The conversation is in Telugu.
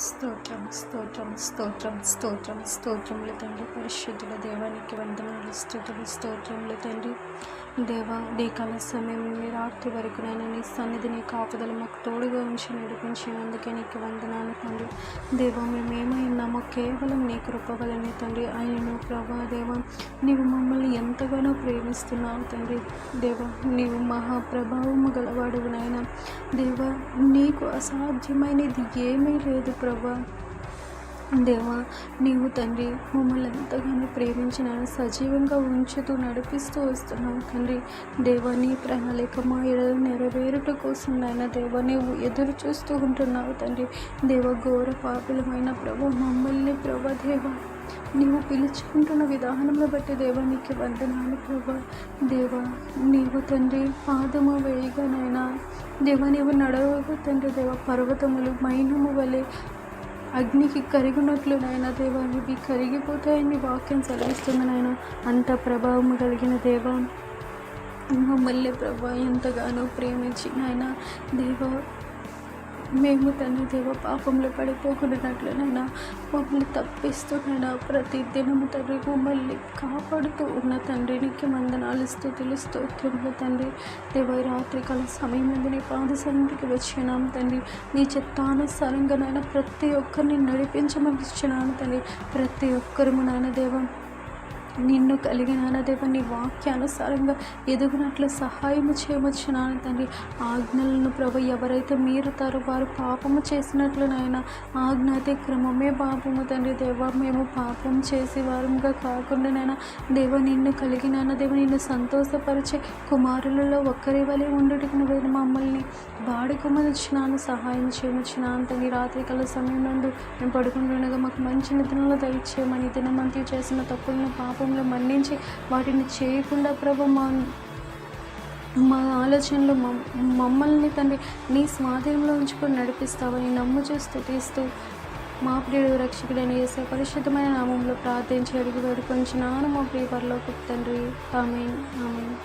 స్తోత్రం స్తోత్రం స్తోత్రం స్తోత్రం స్తోత్రములు తండ్రి. పరిశుద్ధుల దేవానికి వందనాలు, స్తుతులు, స్తోత్రములు తండ్రి. దేవా, నీ కాల సమయం మీ రాత్రి వరకు నైనా నీ సన్నిధిని కాపుదల మాకు తోడుగా ఉంచి నడిపించినందుకే నీకు వందనాలు తండ్రి. దేవా, మేమేమైనామో కేవలం నీ కృప వలనే తండ్రి. ఆయనను ప్రభా దేవా, నీవు మమ్మల్ని ఎంతగానో ప్రేమిస్తున్నావు తండ్రి. దేవా, నీవు మహాప్రభావము గలవాడువు నాయన. దేవా, నీకు అసాధ్యమైనది ఏమీ లేదు ప్రభా. దేవా, నీవు తండ్రి మమ్మల్ని ఎంతగానో ప్రేమించిన సజీవంగా ఉంచుతూ నడిపిస్తూ వస్తున్నావు తండ్రి. దేవా, నీ ప్రణాళిక మా ఎడల నెరవేరుట కోసం నాయన దేవా నీవు ఎదురు చూస్తూ ఉంటున్నావు తండ్రి. దేవ, ఘోర పాపులమైన ప్రభు మమ్మల్ని ప్రభా దేవా నీవు పిలుచుకుంటున్న విధానంలో బట్టి దేవా నీకు వందనాలు ప్రభా. దేవా, నీవు తండ్రి పాదము వేయగానైనా దేవా నీవు నడవగా తండ్రి. దేవా, పర్వతములు మైనము వలె అగ్నికి కరిగినట్లు నాయన దేవా ఇవి కరిగిపోతాయని వాక్యం సెలవిస్తుంది నాయన. అంత ప్రభావం కలిగిన దేవా మమ్మల్ని ప్రభా ఎంతగానో ప్రేమించి నాయన దేవా మేము తండ్రి దేవ పాపంలో పడిపోకుండానట్లనైనా మమ్మల్ని తప్పిస్తున్నా ప్రతి దినము తండ్రి మమ్మల్ని కాపాడుతూ ఉన్న తండ్రి నీకు వందనాలు, స్తుతులు, స్తోత్రములు తండ్రి. దేవ, రాత్రికాల సమయం ముందు నీ పాద సన్నిధికి వచ్చినాము తండ్రి. నీ చిత్తానుసారంగా నాయన ప్రతి ఒక్కరిని నడిపించమని ఇచ్చినాను తండ్రి. ప్రతి ఒక్కరము నాయన దేవ నిన్ను కలిగిన దేవ నీ వాక్యానుసారంగా ఎదుగునట్లు సహాయము చేయవచ్చునాను తండ్రి. ఆజ్ఞలను ప్రభు ఎవరైతే మీరుతారో వారు పాపము చేసినట్లు నాయన ఆజ్ఞాతిక్రమమే పాపము తండ్రి. దేవ, మేము పాపం చేసి వారంగా కాకుండా నాయన దేవ నిన్ను కలిగిన దేవ నిన్ను సంతోషపరిచే కుమారులలో ఒక్కరి వలె ఉండుటకు నువ్వు మమ్మల్ని వాడుకోమనిచ్చినాను, సహాయం చేయమచ్చినాను తండ్రి. రాత్రికాల సమయం నందు మేము పడుకుంటుండగా మాకు మంచి నిద్రలో దయచేయమని దినమంతి చేసిన తప్పులను పాపంలో మన్నించి వాటిని చేయకుండా ప్రభు మా ఆలోచనలు మమ్మల్ని తండ్రి నీ స్వాధీనంలో ఉంచుకొని నడిపిస్తావని నమ్ముచూ స్తుతిస్తూ మా ప్రియుడు రక్షకుడైన యేసు పరిశుద్ధమైన నామంలో ప్రార్థించి అడిగి వేడుకొంచున్నాను మా ప్రియ పరలోకపు తండ్రి. ఆమేన్, ఆమేన్.